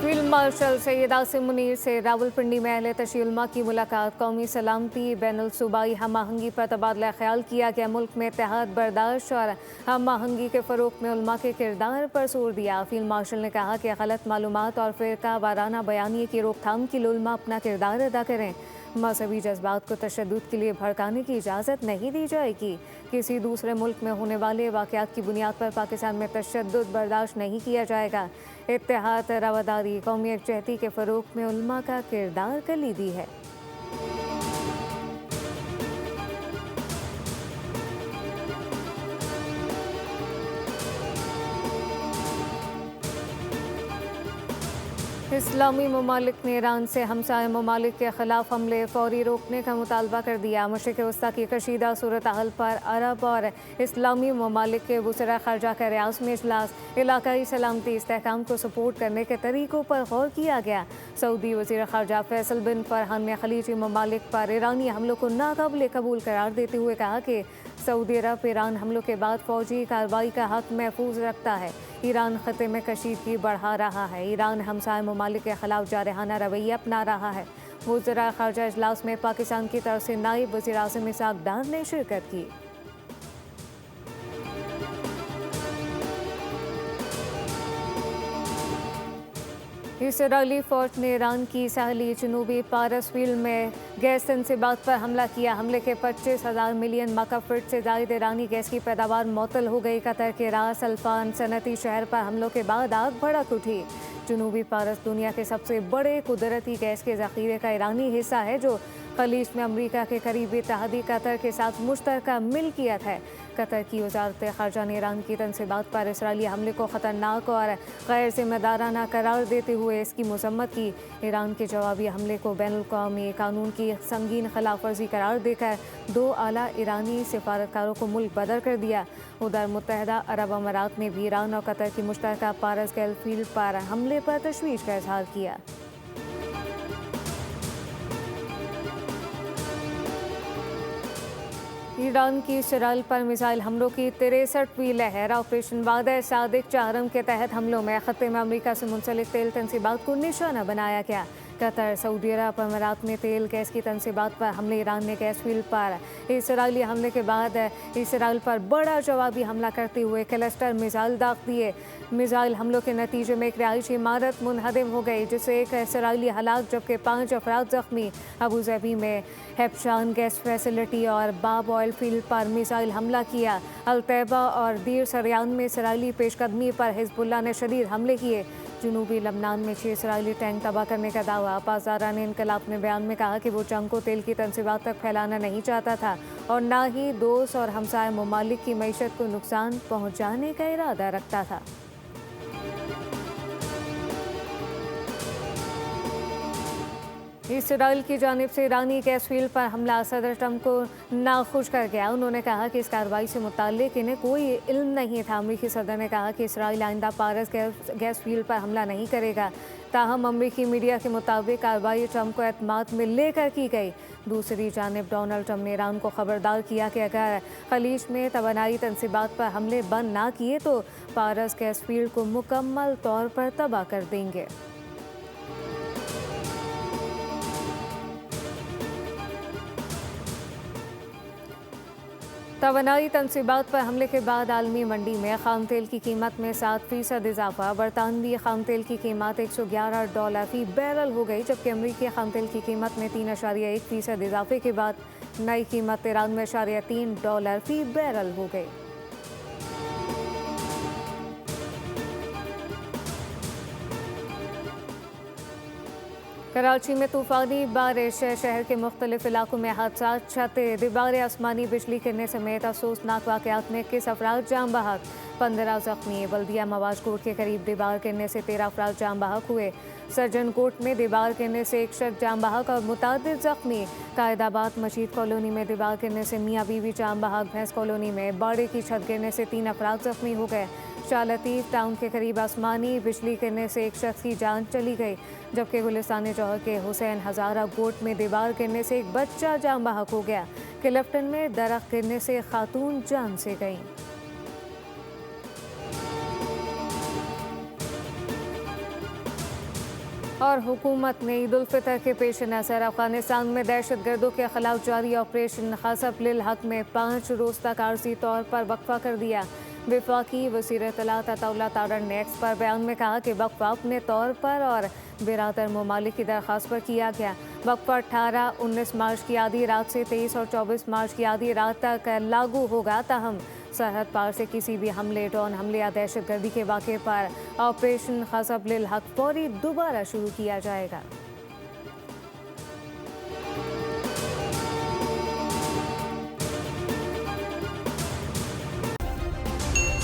Field marshal Syed Asim Munir से रावलपिंडी में अहले तशी उलमा की मुलाकात। कौमी सलामती बैनुल सूबाई हम आहंगी पर तबादला ख्याल किया गया। मुल्क में इत्तेहाद बर्दाश्त और हम आहंगी के फ़रोग़ में उलमा के किरदार पर जोर दिया। फील्ड मार्शल ने कहा कि गलत मालूमात और फ़िरका वाराना बयानी की रोकथाम के लिए उलमा अपना किरदार अदा करें। मजहबी जज्बात को तशद्दुद के लिए भड़काने की इजाज़त नहीं दी जाएगी। किसी दूसरे मुल्क में होने वाले वाक़यात की बुनियाद पर पाकिस्तान में तशद्दुद बर्दाश्त नहीं किया जाएगा। इत्तेहाद, रवादारी, कौमी यकजहती के फ़रोग़ में उलमा का किरदार कलीदी है। इस्लामी ममालिक ने ईरान से हमसाय ममालिक के खिलाफ हमले फौरी रोकने का मुतालबा कर दिया। मशरिक़ वस्ता की कशीदा सूरत हाल पर अरब और इस्लामी ममालिक के वज़रा ख़ारजा का रियाज़ में इजलास। इलाकाई सलामती इस्तेहकाम को सपोर्ट करने के तरीक़ों पर गौर किया गया। सऊदी वज़ीर ख़ारजा फैसल बिन फरहान ने खलीजी ममालिक पर ईरानी हमलों को नाक़ाबिल कबूल करार देते हुए कहा कि सऊदी अरब ईरान हमलों के बाद फ़ौजी कार्रवाई का हक़ महफूज रखता है। ईरान ख़त्े में कशीदगी बढ़ा रहा है। ईरान हमसाय ममालिक के खिलाफ जारहाना रवैया अपना रहा है। वज़रा ख़ारजा इजलास में पाकिस्तान की तरफ से नायब वज़ीर आज़म इसहाक़ डार ने शिरकत की। इसराइली फ़ौज ने ईरान की साहली जनूबी पारस फील्ड में गैस तनसीबात पर हमला किया। हमले के 25,000 मिलियन माका फीट से ज़ायद ईरानी गैस की पैदावार मुअत्तल हो गई। कतर के रास अल्फान सनती शहर पर हमलों के बाद आग भड़क उठी। जनूबी पारस दुनिया के सबसे बड़े कुदरती गैस के ज़ख़ीरे का ईरानी हिस्सा है, जो खलीज में अमरीका के करीबी इत्तेहादी कतर के साथ मुश्तरका मिल्कियत है। कतर की वज़ारत ख़ारजा ने ईरान की तनसीबात पर इसराइली हमले को ख़तरनाक और गैर ज़िम्मेदाराना करार देते हुए इसकी मज़म्मत की। ईरान के जवाबी हमले को बैनुल-अक़वामी कानून की संगीन खिलाफ वर्जी करार देकर 2 आला ईरानी सिफारतकारों को मुल्क बदर कर दिया। उधर मुत्तहदा अरब अमारात ने भी ईरान और कतर की मुश्तरका पारस गैस फील्ड पर हमले पर तशवीश का इजहार किया। ईरान की इसराइल पर मिसाइल हमलों की 63वीं लहर। ऑपरेशन वादा सादिक चाहरम के तहत हमलों में ख़त्े में अमरीका से मुंसलिक तेल तनसीबात को निशाना बनाया गया। कतर, सऊदी अरब अमारात में तेल गैस की तनसीबात पर हमले। ईरान ने गैस फील्ड पर इसराइली हमले के बाद इसराइल पर बड़ा जवाबी हमला करते हुए क्लस्टर मिसाइल दाग दिए। मिसाइल हमलों के नतीजे में एक रिहायशी इमारत मुनहदम हो गई, जिससे एक इसराइली हलाक जबकि 5 अफराद जख्मी। अबू ज़बी में हेप्शान गैस फैसिलिटी और बाब ऑयल फील्ड पर मिसाइल हमला किया। अल-तैबा और दीर सरियान में इसराइली पेशकदमी पर हिज़्बुल्लाह ने शदीद हमले किए। जनूबी लबनान में 6 इसराइली टैंक तबाह करने का दावा। पासदारा ने इनकलाब अपने बयान में कहा कि वो जंग को तेल की तनसीबात तक फैलाना नहीं चाहता था और ना ही दोस्त और हमसाय ममालिक की मईशत को नुकसान पहुँचाने का इरादा रखता था। इसराइल की जानिब से ईरानी गैस फील्ड पर हमला सदर ट्रंप को नाखुश कर गया। उन्होंने कहा कि इस कार्रवाई से मुताल्लिक इन्हें कोई इल्म नहीं था। अमरीकी सदर ने कहा कि इसराइल आइंदा पारस गैस फील्ड पर हमला नहीं करेगा। ताहम अमरीकी मीडिया के मुताबिक कार्रवाई ट्रंप को एतमाद में लेकर की गई। दूसरी जानिब डोनाल्ड ट्रंप ने ईरान को खबरदार किया कि अगर खलीज में तवानाई तनसीबात पर हमले बंद ना किए तो पारस गैस फील्ड को मुकम्मल तौर पर तबाह कर देंगे। तवानाई तनसीबात पर हमले के बाद आलमी मंडी में खाम तेल की कीमत में 7% इजाफा। बरतानवी खाम तेल की कीमत $111 फ़ी बैरल हो गई, जबकि अमरीकी खाम तेल की कीमत में 3.1% इजाफे के बाद नई कीमत $93.3 फ़ी बैरल हो गई। कराची में तूफ़ानी बारिश, शहर के मुख्तलिफ इलाकों में हादसा। छतें, दीवारें, आसमानी बिजली गिरने समेत अफसोसनाक वाक़यात में 21 अफराद जाम बहक, 15 जख्मी। बल्दिया मवाज कोट के करीब दीवार गिरने से 13 अफराद जाम बहक हुए। सर्जन कोट में दीवार गिरने से एक शख्स जाम बहक और मुतादिद जख्मी। कायदाबाद मजीद कॉलोनी में दीवार गिरने से मियाँ बीवी जाम बहक। भैंस कॉलोनी में बाड़े की छत गिरने से 3 अफराद जख्मी हो गए। शाह लतीफ़ टाउन के करीब आसमानी बिजली गिरने से एक शख्स की जान चली गई, जबकि गुलिस्तान जौहर के हुसैन हज़ारा गोट में दीवार गिरने से एक बच्चा जाम बहक हो गया। क्लिफ्टन में दरख्त गिरने से खातून जान से गई। और हुकूमत ने ईद उल फितर के पेश नज़र अफगानिस्तान में दहशतगर्दों के खिलाफ जारी ऑपरेशन क़सब लिल हक में 5 रोज़ तक आर्जी तौर पर वक्फा कर दिया। वफाकी वज़ीर इत्तलात अताउल्लाह तारड़ ने एक्स पर बयान में कहा कि वक्फा अपने तौर पर और बिरादर ममालिक की दरख्वास्त पर किया गया। वक्फा 18-19 मार्च की आधी रात से 23 और 24 मार्च की आधी रात तक लागू होगा। ताहम सरहद पार से किसी भी हमले, ड्रोन हमले या दहशतगर्दी के वाक़े पर ऑपरेशन क़सब लिल हक फौरी दोबारा शुरू किया जाएगा।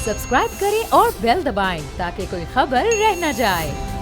सब्सक्राइब करें और बेल दबाएं ताकि कोई खबर रह न जाए।